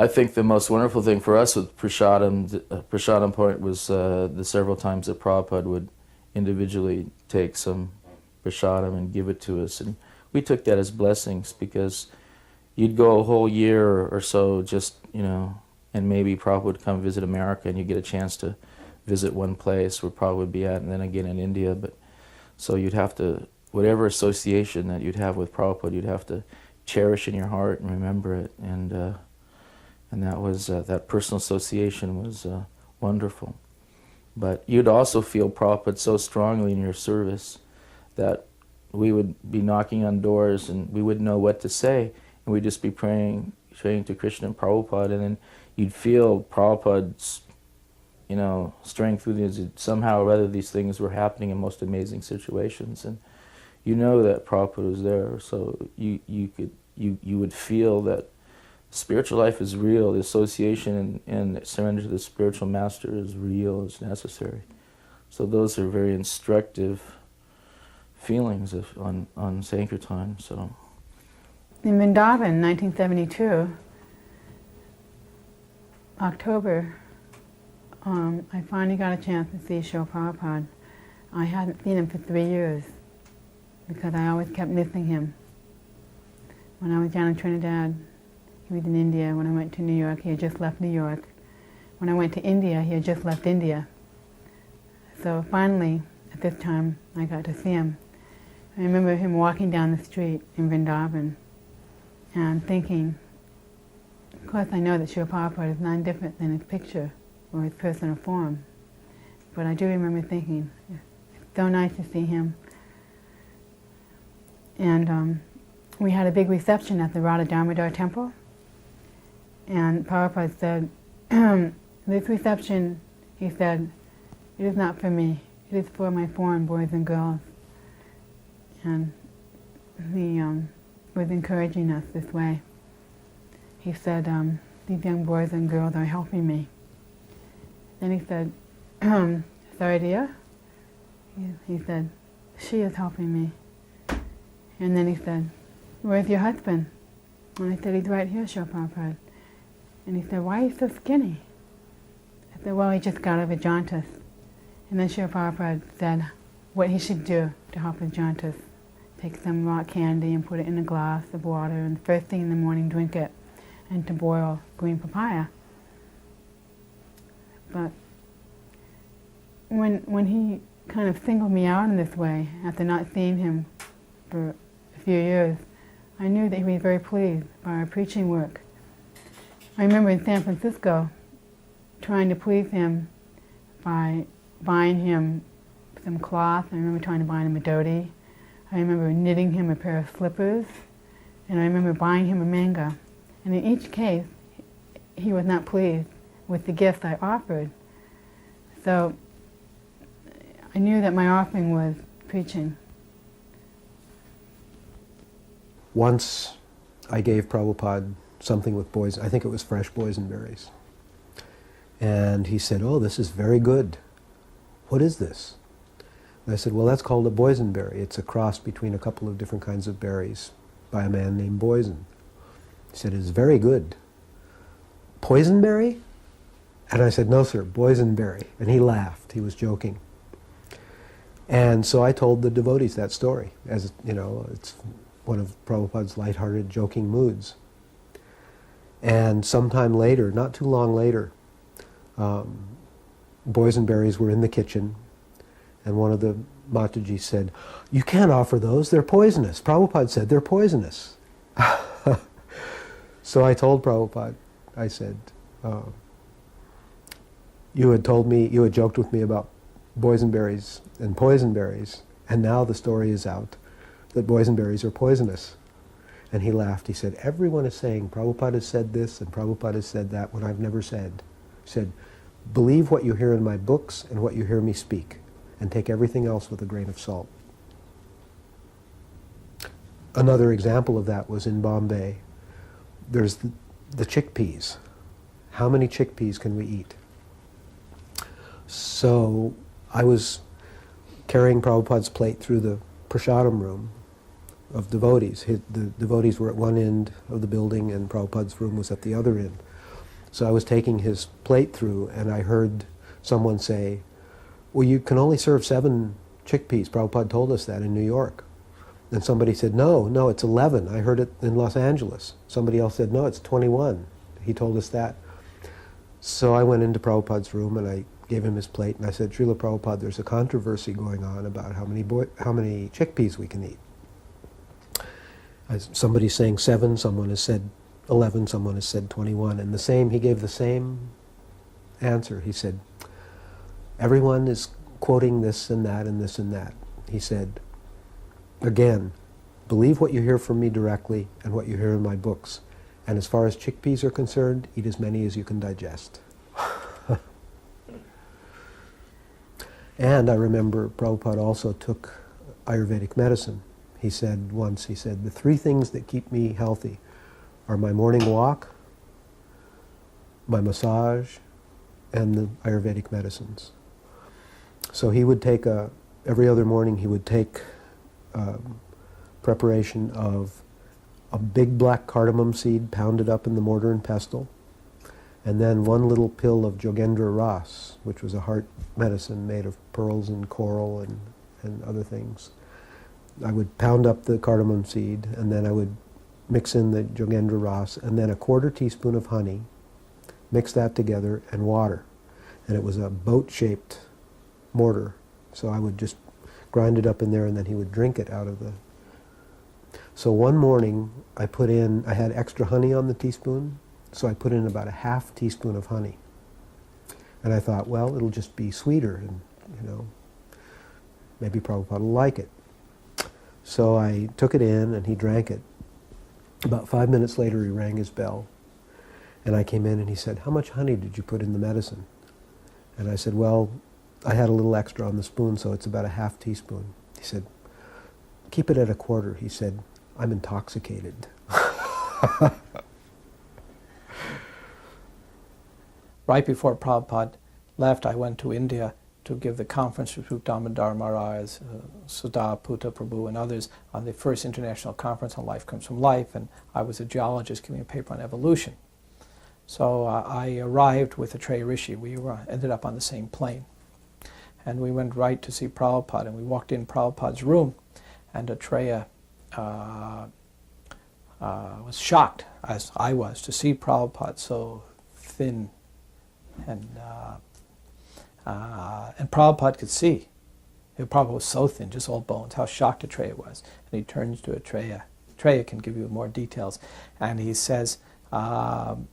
I think the most wonderful thing for us with Prasadam Point was the several times that Prabhupada would individually take some prasadam and give it to us. And we took that as blessings, because you'd go a whole year or so just, and maybe Prabhupada would come visit America and you get a chance to visit one place where Prabhupada would be at, and then again in India. But so you'd have to, whatever association that you'd have with Prabhupada, you'd have to cherish in your heart and remember it. And that was, that personal association was wonderful. But you'd also feel Prabhupada so strongly in your service that we would be knocking on doors and we wouldn't know what to say, and we'd just be praying to Krishna and Prabhupada, and then you'd feel Prabhupada's, strength within you. Somehow or other these things were happening in most amazing situations, and that Prabhupada was there, so you would feel that spiritual life is real, the association and surrender to the spiritual master is real, is necessary. So those are very instructive feelings on Sankirtan. So in Vrindavan, 1972, October, I finally got a chance to see Srila Prabhupada. I hadn't seen him for 3 years because I always kept missing him. When I was down in Trinidad, he was in India. When I went to New York, he had just left New York. When I went to India, he had just left India. So finally, at this time, I got to see him. I remember him walking down the street in Vrindavan and thinking, of course I know that Srila Prabhupada is none different than his picture or his personal form. But I do remember thinking, it's so nice to see him. And we had a big reception at the Radha Damodar temple. And Prabhupada said, this reception, he said, it is not for me. It is for my foreign boys and girls. And he was encouraging us this way. He said, these young boys and girls are helping me. Then he said, sorry dear? He said, she is helping me. And then he said, where's your husband? And I said, he's right here, Srila Prabhupada. And he said, why are you so skinny? I said, well, he just got over jaundice. And then Srila Prabhupada said what he should do to help his jaundice. Take some rock candy and put it in a glass of water, and first thing in the morning drink it, and to boil green papaya. But when he kind of singled me out in this way, after not seeing him for a few years, I knew that he was very pleased by our preaching work. I remember in San Francisco trying to please him by buying him some cloth. I remember trying to buy him a dhoti. I remember knitting him a pair of slippers. And I remember buying him a manga. And in each case, he was not pleased with the gifts I offered. So I knew that my offering was preaching. Once I gave Prabhupada something with I think it was fresh boysenberries. And he said, oh, this is very good. What is this? And I said, well, that's called a boysenberry. It's a cross between a couple of different kinds of berries by a man named Boysen. He said, it's very good. Poisonberry? And I said, no, sir, boysenberry. And he laughed. He was joking. And so I told the devotees that story. As it's one of Prabhupada's lighthearted, joking moods. And sometime later, not too long later, boysenberries were in the kitchen, and one of the Matajis said, you can't offer those, they're poisonous. Prabhupada said they're poisonous. So I told Prabhupada, I said, you had joked with me about boysenberries and poisonberries, and now the story is out that boysenberries are poisonous. And he laughed. He said, everyone is saying Prabhupada has said this and Prabhupada has said that when I've never said. He said, believe what you hear in my books and what you hear me speak, and take everything else with a grain of salt. Another example of that was in Bombay. There's the chickpeas. How many chickpeas can we eat? So I was carrying Prabhupada's plate through the prasadam room of devotees. The devotees were at one end of the building and Prabhupada's room was at the other end. So I was taking his plate through, and I heard someone say, well, you can only serve 7 chickpeas. Prabhupada told us that in New York. And somebody said, no, it's 11. I heard it in Los Angeles. Somebody else said, no, it's 21. He told us that. So I went into Prabhupada's room and I gave him his plate and I said, Srila Prabhupada, there's a controversy going on about how many chickpeas we can eat. Somebody's saying 7, someone has said 11, someone has said 21. And he gave the same answer. He said, everyone is quoting this and that and this and that. He said, again, believe what you hear from me directly and what you hear in my books. And as far as chickpeas are concerned, eat as many as you can digest. And I remember Prabhupada also took Ayurvedic medicine. He said, the 3 things that keep me healthy are my morning walk, my massage, and the Ayurvedic medicines. So he would take every other morning he would take preparation of a big black cardamom seed pounded up in the mortar and pestle, and then 1 little pill of Jogendra Ras, which was a heart medicine made of pearls and coral and other things. I would pound up the cardamom seed, and then I would mix in the Jogendra Ras, and then a 1/4 teaspoon of honey, mix that together, and water. And it was a boat-shaped mortar, so I would just grind it up in there, and then he would drink it out of the... So one morning, I had extra honey on the teaspoon, so I put in about a 1/2 teaspoon of honey. And I thought, well, it'll just be sweeter, and, maybe Prabhupada will like it. So I took it in, and he drank it. About 5 minutes later, he rang his bell. And I came in, and he said, how much honey did you put in the medicine? And I said, well, I had a little extra on the spoon, so it's about a 1/2 teaspoon. He said, keep it at a 1/4. He said, I'm intoxicated. Right before Prabhupada left, I went to India to give the conference with Damodar Maharaj, Sudha Putta Prabhu, and others on the first international conference on life comes from life, and I was a geologist giving a paper on evolution. So I arrived with Atreya Rishi. We ended up on the same plane. And we went right to see Prabhupada, and we walked in Prabhupada's room, and Atreya was shocked, as I was, to see Prabhupada so thin. And Prabhupada could see. Prabhupada was so thin, just all bones, how shocked Atreya was. And he turns to Atreya. Atreya can give you more details. And he says, so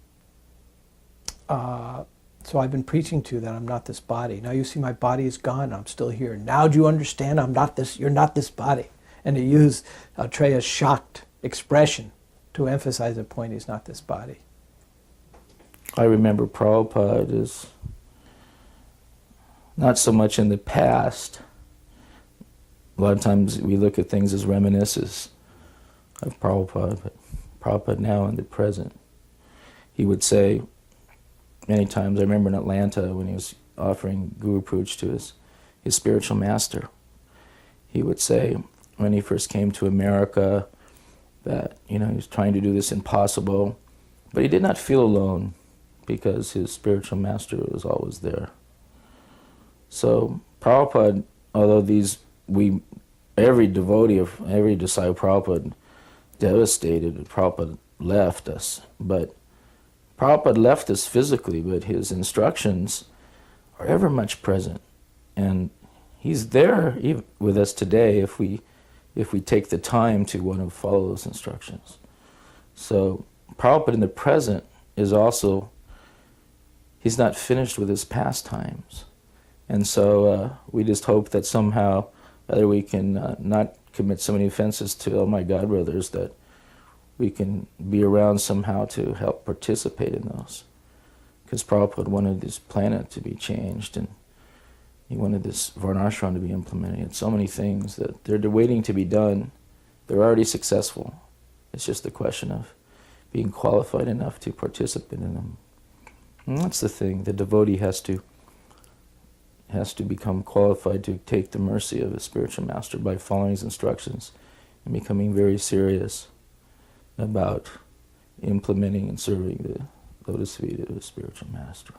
I've been preaching to you that I'm not this body. Now you see my body is gone, I'm still here. Now do you understand you're not this body? And he used Atreya's shocked expression to emphasize the point, he's not this body. I remember Prabhupada is not so much in the past. A lot of times we look at things as reminiscences of Prabhupada, but Prabhupada now in the present. He would say, many times, I remember in Atlanta when he was offering Guru Pooch to his spiritual master, he would say, when he first came to America, that he was trying to do this impossible, but he did not feel alone because his spiritual master was always there. So Prabhupada, although every devotee of every disciple of Prabhupada devastated, Prabhupada left us, but Prabhupada left us physically, but his instructions are ever much present, and he's there even with us today if we take the time to want to follow those instructions. So Prabhupada in the present is also, he's not finished with his pastimes. And so we just hope that somehow, whether we can not commit so many offenses to all my God brothers, that we can be around somehow to help participate in those. Because Prabhupada wanted this planet to be changed, and he wanted this Varnashram to be implemented. And so many things that they're waiting to be done. They're already successful. It's just a question of being qualified enough to participate in them. And that's the thing. The devotee has to become qualified to take the mercy of his spiritual master by following his instructions and becoming very serious about implementing and serving lotus feet of a spiritual master.